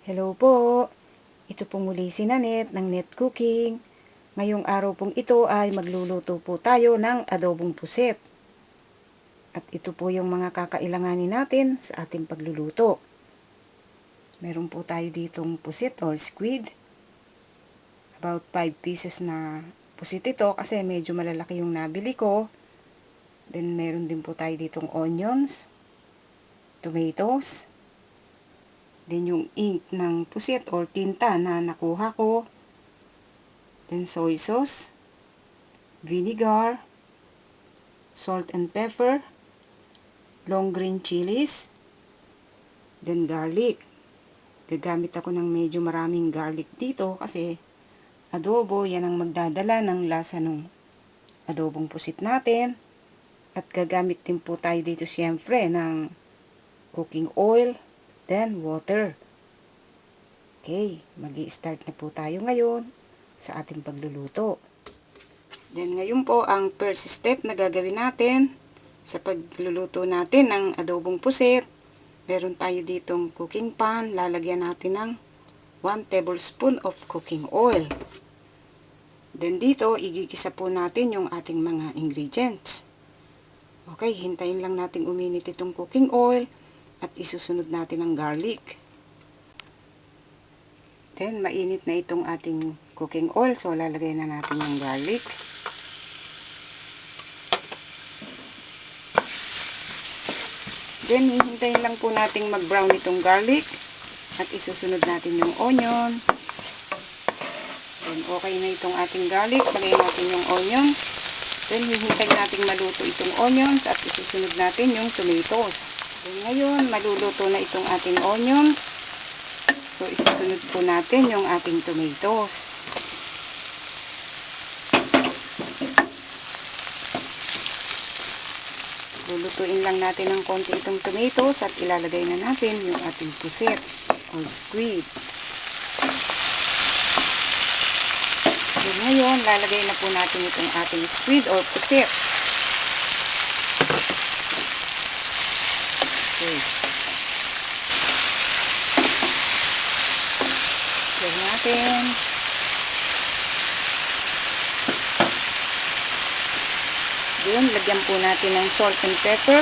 Hello po! Ito po muli si Nanet ng Net Cooking. Ngayong araw pong ito ay magluluto po tayo ng adobong pusit. At ito po yung mga kakailanganin natin sa ating pagluluto. Meron po tayo ditong pusit or squid. About 5 pieces na pusit ito kasi medyo malalaki yung nabili ko. Then meron din po tayo ditong onions, tomatoes, then yung ink ng pusit or tinta na nakuha ko. Then soy sauce, vinegar, salt and pepper, long green chilies, then garlic. Gagamit ako ng medyo maraming garlic dito kasi adobo, yan ang magdadala ng lasa ng adobong pusit natin. At gagamit din po tayo dito siyempre ng cooking oil, then water. Okay, mag-i-start na po tayo ngayon sa ating pagluluto. Then ngayon po ang first step na gagawin natin sa pagluluto natin ng adobong pusit. Meron tayo ditong cooking pan, lalagyan natin ng 1 tablespoon of cooking oil. Then dito igigisa po natin yung ating mga ingredients. Okay, hintayin lang natin uminit itong cooking oil at isusunod natin ang garlic. Then mainit na itong ating cooking oil, so lalagay na natin yung garlic. Then hihintayin lang po nating mag-brown itong garlic at isusunod natin yung onion. Then okay na itong ating garlic, lagay natin yung onion. Then hihintayin nating maluto itong onions at isusunod natin yung tomatoes. Then ngayon maluluto na itong ating onions. So isusunod po natin yung ating tomatoes. Lulutuin lang natin ng konti itong tomatoes at ilalagay na natin yung ating pusit or squid. So ngayon, lalagay na po natin itong ating squid or pusit. Okay. Lagyan natin. Then, lagyan po natin ng salt and pepper.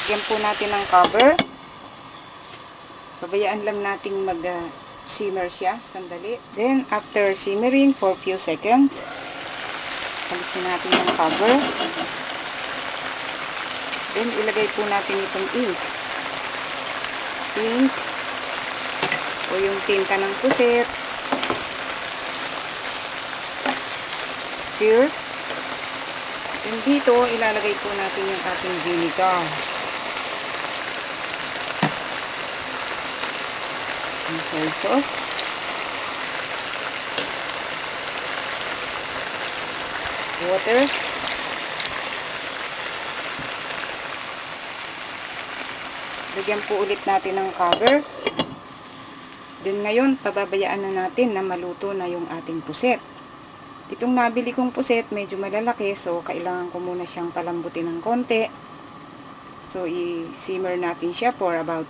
Lagyan po natin ng cover. Pabayaan lang nating mag-simmer siya. Sandali. Then, after simmering for few seconds, alisin natin yung cover. Then, ilagay po natin itong ink. Ink o yung tinta ng pusit. Stir. Then, dito, ilalagay po natin yung ating vinegar. Yung soy sauce. Water. Lagyan po ulit natin ng cover. Then ngayon, pababayaan na natin na maluto na yung ating pusit. Itong nabili kong pusit, medyo malalaki, so kailangan ko muna siyang palambutin ng konti. So, i-simmer natin siya for about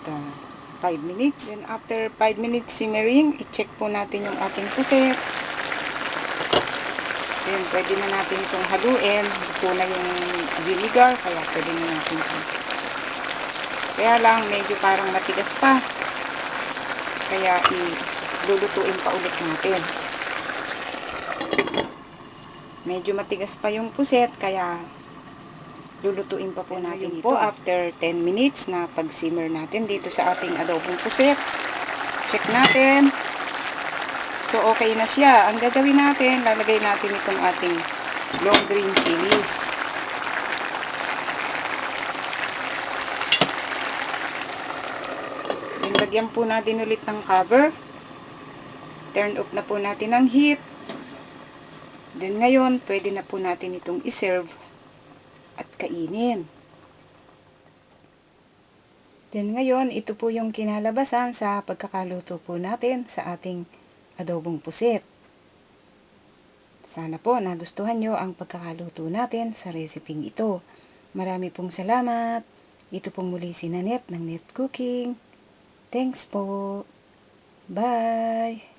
5 minutes. Then after 5 minutes simmering, i-check po natin yung ating pusit. Then, pwede na natin itong haluin. Ito na yung vinegar, kaya pwede na natin siya. Kaya lang, medyo parang matigas pa. Kaya, ilulutuin pa ulit natin. Medyo matigas pa yung puset, kaya lulutuin pa po natin ito. After 10 minutes na pag-simmer natin dito sa ating adobong puset. Check natin. So, okay na siya. Ang gagawin natin, lalagay natin itong ating long green chilies. Lagyan po natin ulit ng cover. Turn off na po natin ang heat. Then ngayon, pwede na po natin itong iserve at kainin. Then ngayon, ito po yung kinalabasan sa pagkakaluto po natin sa ating adobong pusit. Sana po nagustuhan nyo ang pagkakaluto natin sa reseping ito. Marami pong salamat. Ito pong muli si Nanette ng Net Cooking. Thanks po. Bye!